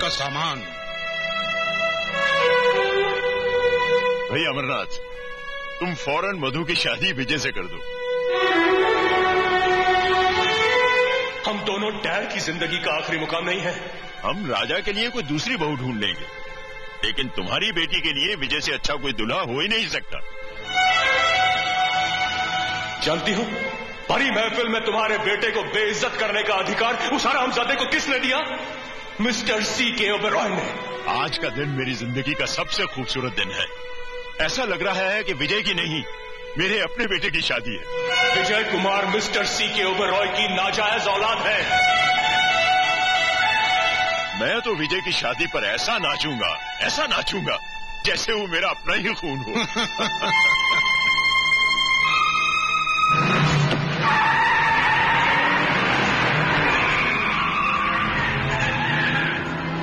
का सामान। भाई अमरनाथ, तुम फौरन मधु की शादी विजय से कर दो। हम दोनों डैड की जिंदगी का आखिरी मुकाम नहीं है। हम राजा के लिए कोई दूसरी बहू ढूंढ लेंगे, लेकिन तुम्हारी बेटी के लिए विजय से अच्छा कोई दुल्हा हो ही नहीं सकता। जानती हो, बड़ी महफिल में तुम्हारे बेटे को बेइज्जत करने का अधिकार उस हरामजादे को किसने दिया? Mister C.K. ओबेरॉय ने। आज का दिन मेरी जिंदगी का सबसे खूबसूरत दिन है। ऐसा लग रहा है कि विजय की नहीं, मेरे अपने बेटे की शादी है। Vijay Kumar mister C.K. ओबेरॉय की नाजायज औलाद है। मैं तो विजय की शादी पर ऐसा नाचूंगा जैसे वो मेरा अपना ही खून हो।